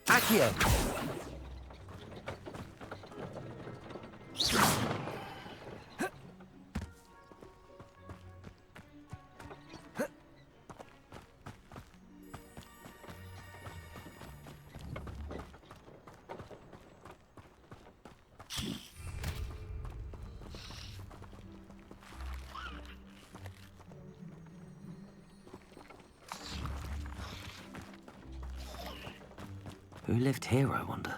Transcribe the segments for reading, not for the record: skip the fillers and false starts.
Accio. Who lived here, I wonder?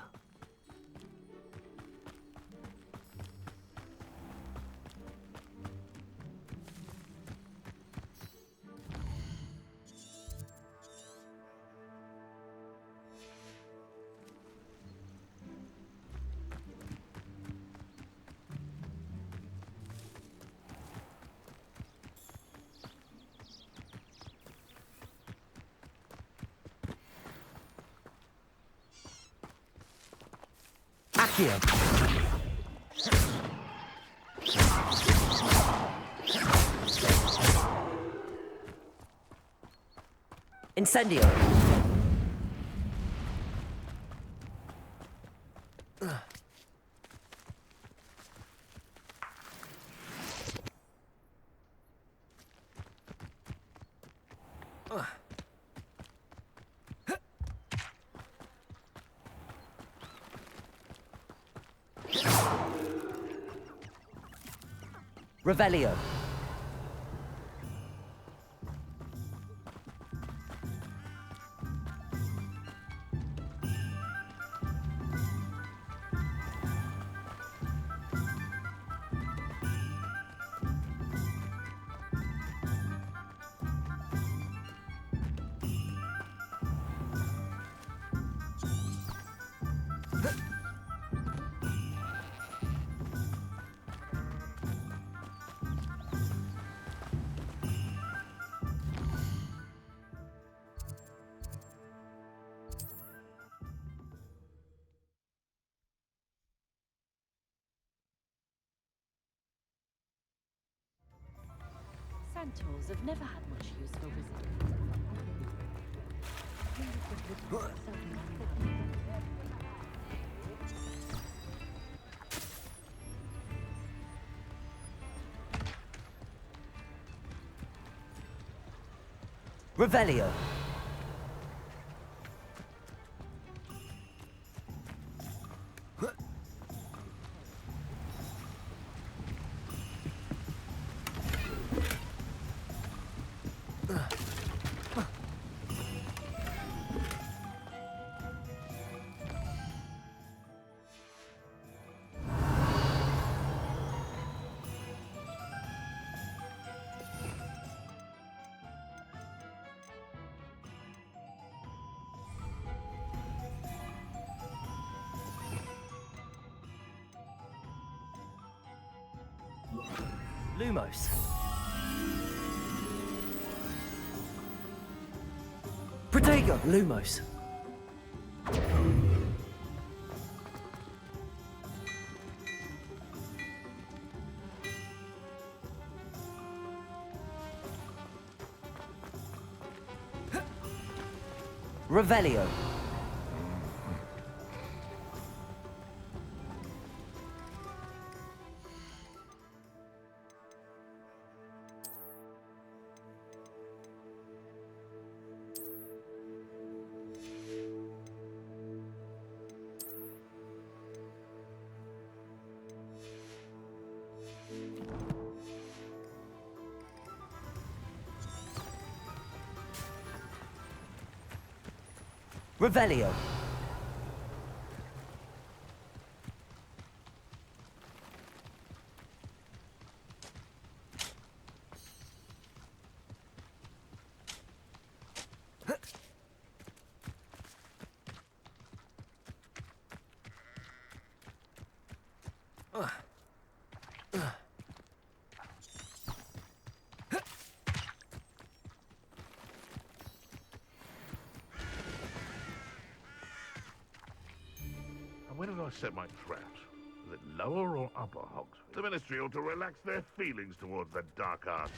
Accio. Incendio. Revelio. Centaurs have never had much use for Revelio. Lumos. Protego. Lumos. Revelio. Revelio. Where did I set my traps? Is it lower or upper hogs? The Ministry ought to relax their feelings towards the dark arts.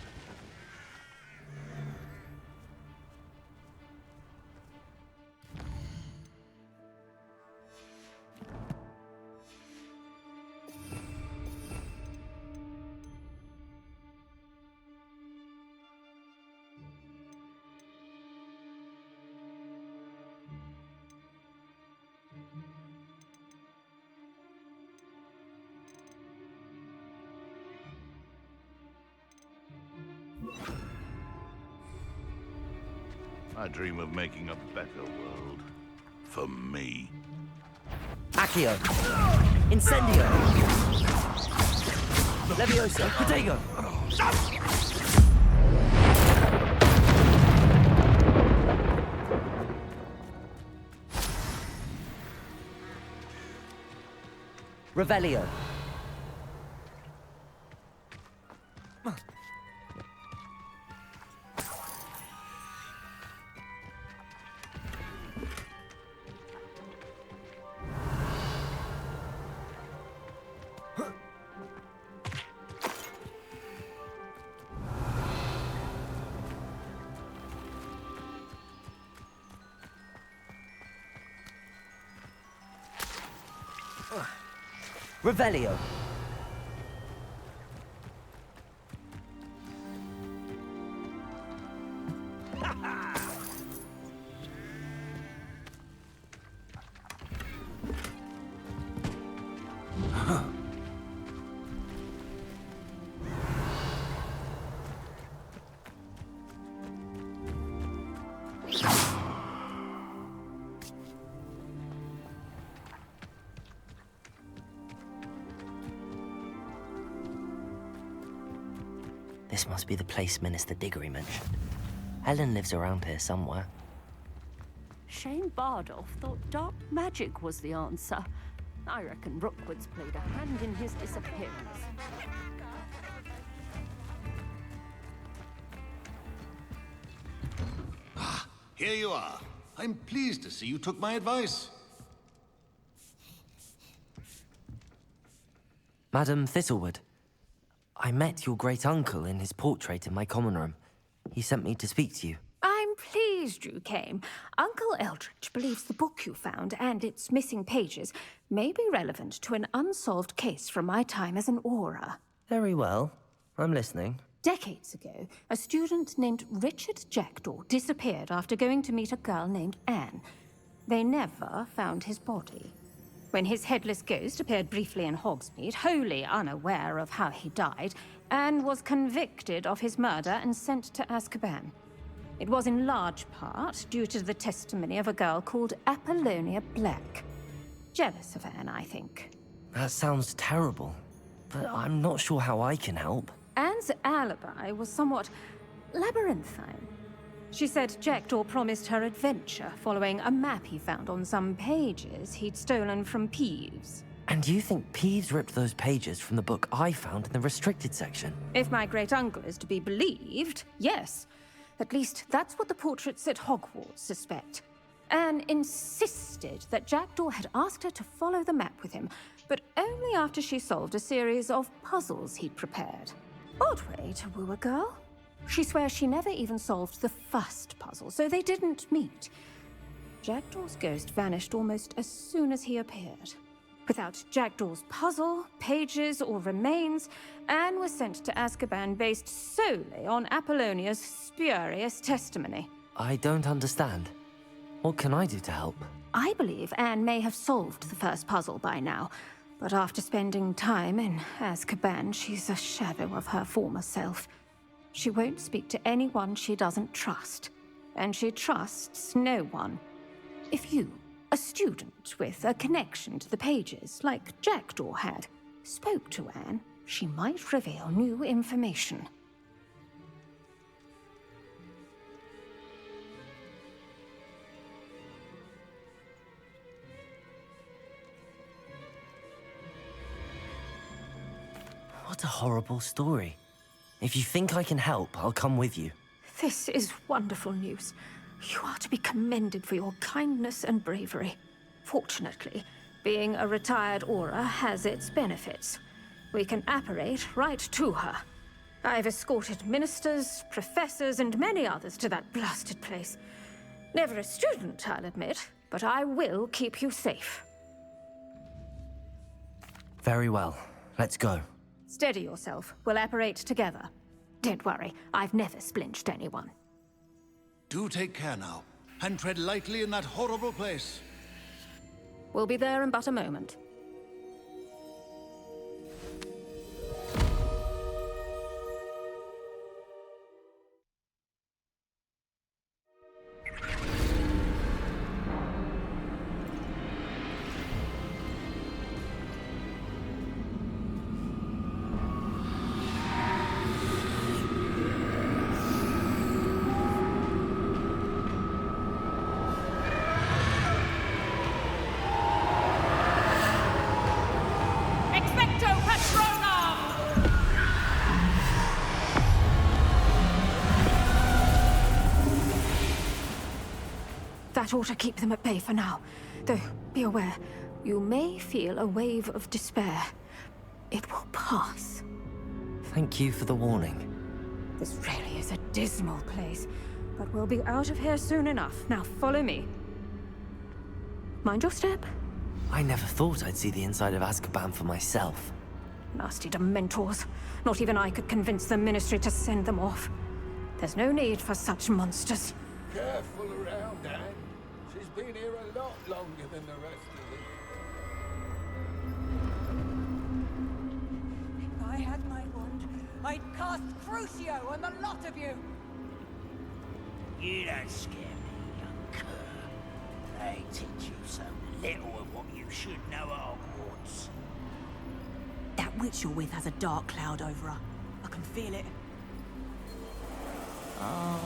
I dream of making a better world. For me. Accio. Incendio. Leviosa. Protego. Revelio. Revelio. This must be the place Minister Diggory mentioned. Helen lives around here somewhere. Shane Bardolph thought dark magic was the answer. I reckon Rookwood's played a hand in his disappearance. Here you are. I'm pleased to see you took my advice. Madam Thistlewood, I met your great-uncle in his portrait in my common room. He sent me to speak to you. I'm pleased you came. Uncle Eldridge believes the book you found and its missing pages may be relevant to an unsolved case from my time as an aura. Very well. I'm listening. Decades ago, a student named Richard Jackdaw disappeared after going to meet a girl named Anne. They never found his body. When his headless ghost appeared briefly in Hogsmeade, wholly unaware of how he died, Anne was convicted of his murder and sent to Azkaban. It was in large part due to the testimony of a girl called Apollonia Black. Jealous of Anne, I think. That sounds terrible, but I'm not sure how I can help. Anne's alibi was somewhat labyrinthine. She said Jackdaw promised her adventure following a map he found on some pages he'd stolen from Peeves. And you think Peeves ripped those pages from the book I found in the restricted section? If my great-uncle is to be believed, yes. At least that's what the portraits at Hogwarts suspect. Anne insisted that Jackdaw had asked her to follow the map with him, but only after she solved a series of puzzles he'd prepared. Odd way to woo a girl. She swears she never even solved the first puzzle, so they didn't meet. Jackdaw's ghost vanished almost as soon as he appeared. Without Jackdaw's puzzle, pages, or remains, Anne was sent to Azkaban based solely on Apollonia's spurious testimony. I don't understand. What can I do to help? I believe Anne may have solved the first puzzle by now, but after spending time in Azkaban, she's a shadow of her former self. She won't speak to anyone she doesn't trust, and she trusts no one. If you, a student with a connection to the pages, like Jackdaw had, spoke to Anne, she might reveal new information. What a horrible story. If you think I can help, I'll come with you. This is wonderful news. You are to be commended for your kindness and bravery. Fortunately, being a retired aura has its benefits. We can apparate right to her. I've escorted ministers, professors, and many others to that blasted place. Never a student, I'll admit, but I will keep you safe. Very well. Let's go. Steady yourself. We'll apparate together. Don't worry, I've never splinched anyone. Do take care now, and tread lightly in that horrible place. We'll be there in but a moment. That ought to keep them at bay for now. Though, be aware, you may feel a wave of despair. It will pass. Thank you for the warning. This really is a dismal place, but we'll be out of here soon enough. Now follow me. Mind your step. I never thought I'd see the inside of Azkaban for myself. Nasty Dementors. Not even I could convince the Ministry to send them off. There's no need for such monsters. Careful around, Anne. She's been here a lot longer than the rest of us. If I had my wand, I'd cast Crucio on the lot of you! You don't scare me, young cur. They teach you so little of what you should know at Hogwarts. That witch you're with has a dark cloud over her. I can feel it. All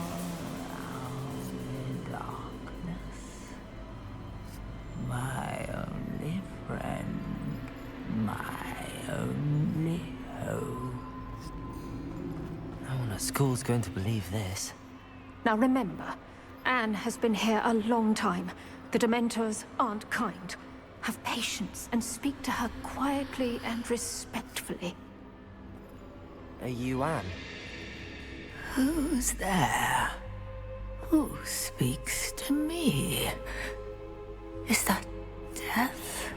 around in darkness. My only friend. My only hope. No one at school's going to believe this. Now remember, Anne has been here a long time. The Dementors aren't kind. Have patience and speak to her quietly and respectfully. Are you Anne? Who's there? Who speaks to me? Is that death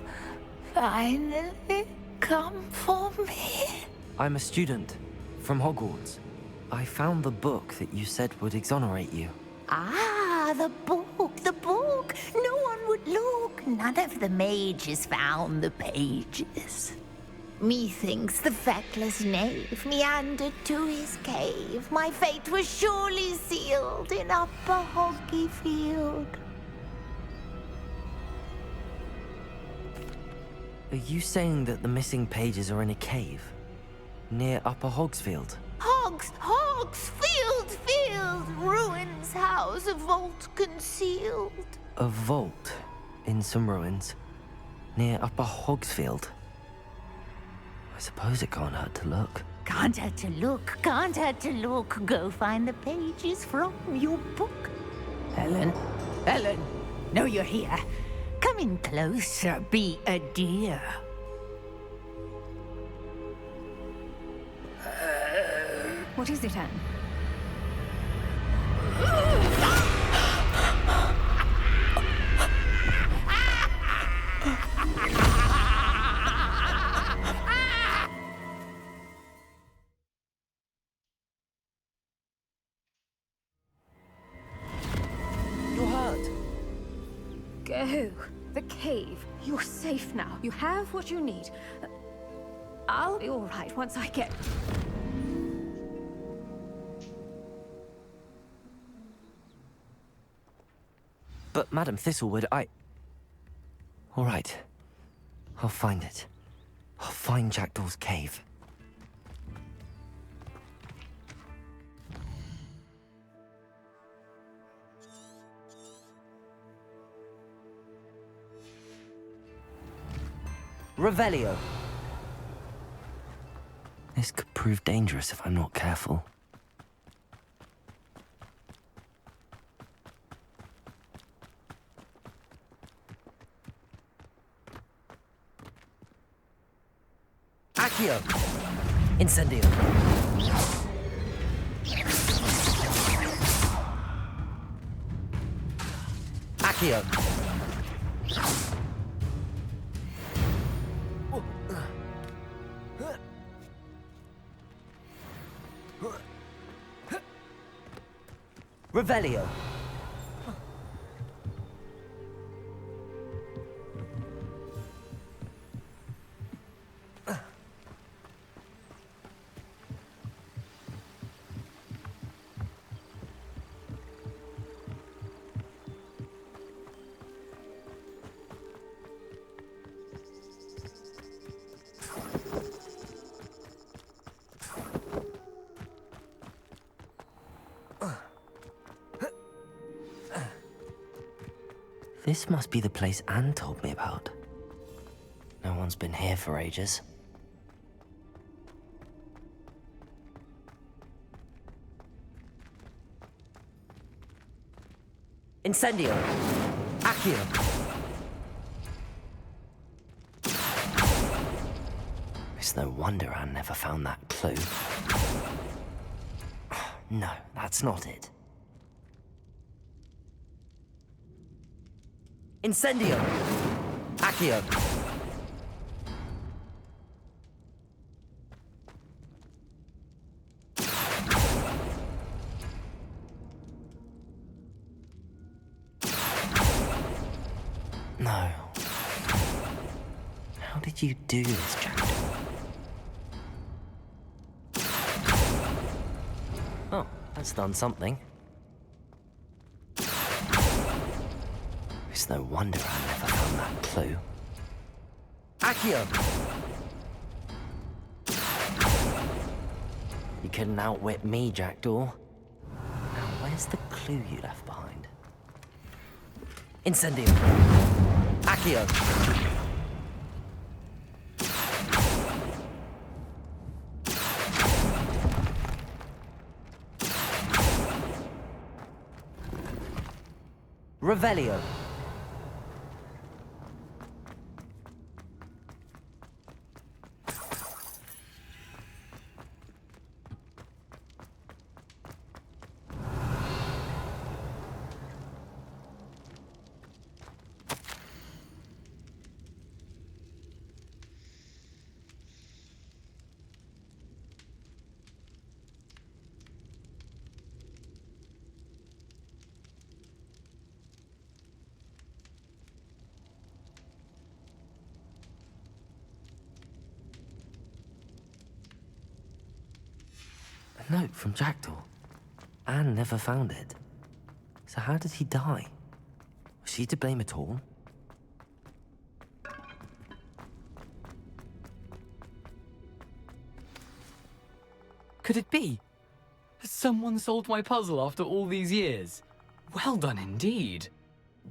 finally come for me? I'm a student from Hogwarts. I found the book that you said would exonerate you. Ah, the book, the book. No one would look. None of the mages found the pages. Methinks the feckless knave meandered to his cave. My fate was surely sealed in Upper Hoggyfield. Are you saying that the missing pages are in a cave? Near Upper Hogsfield? Hogsfield, ruins house, a vault concealed. A vault in some ruins? Near Upper Hogsfield? I suppose it can't hurt to look. Can't hurt to look, can't hurt to look. Go find the pages from your book. Helen, know you're here. Come in closer, be a dear. What is it, Anne? You're hurt. Go. The cave. You're safe now. You have what you need. I'll be all right once I get... But Madam Thistlewood, all right. I'll find it. I'll find Jackdaw's cave. Revelio. This could prove dangerous if I'm not careful. Accio! Incendio! Accio! Revelio! This must be the place Anne told me about. No one's been here for ages. Incendio! Accio! It's no wonder Anne never found that clue. No, that's not it. Incendio! Accio! No. How did you do this, Jack? Oh, that's done something. It's no wonder I never found that clue. Accio! You couldn't outwit me, Jackdaw. Now, where's the clue you left behind? Incendio! Accio! Revelio! A note from Jackdaw. Anne never found it. So how did he die? Was she to blame at all? Could it be? Has someone solved my puzzle after all these years? Well done indeed.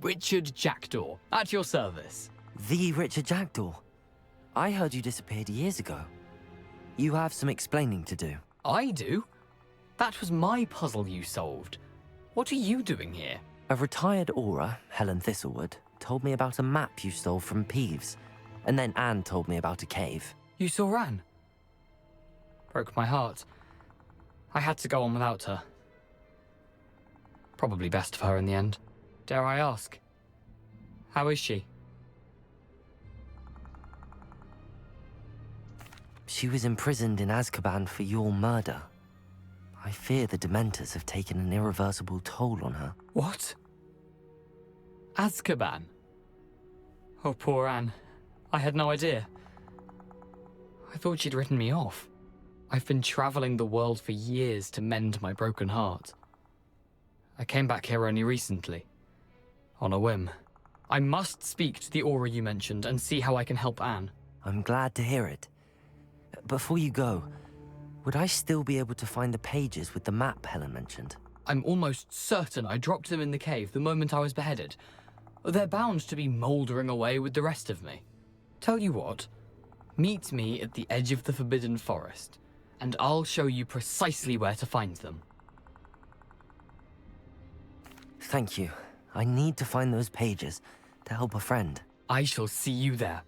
Richard Jackdaw, at your service. The Richard Jackdaw. I heard you disappeared years ago. You have some explaining to do. I do? That was my puzzle you solved. What are you doing here? A retired aura, Helen Thistlewood, told me about a map you stole from Peeves. And then Anne told me about a cave. You saw Anne? Broke my heart. I had to go on without her. Probably best of her in the end. Dare I ask? How is she? She was imprisoned in Azkaban for your murder. I fear the Dementors have taken an irreversible toll on her. What? Azkaban? Oh, poor Anne. I had no idea. I thought she'd written me off. I've been traveling the world for years to mend my broken heart. I came back here only recently. On a whim. I must speak to the aura you mentioned and see how I can help Anne. I'm glad to hear it. Before you go, would I still be able to find the pages with the map Helen mentioned? I'm almost certain I dropped them in the cave the moment I was beheaded. They're bound to be mouldering away with the rest of me. Tell you what, meet me at the edge of the Forbidden Forest, and I'll show you precisely where to find them. Thank you. I need to find those pages to help a friend. I shall see you there.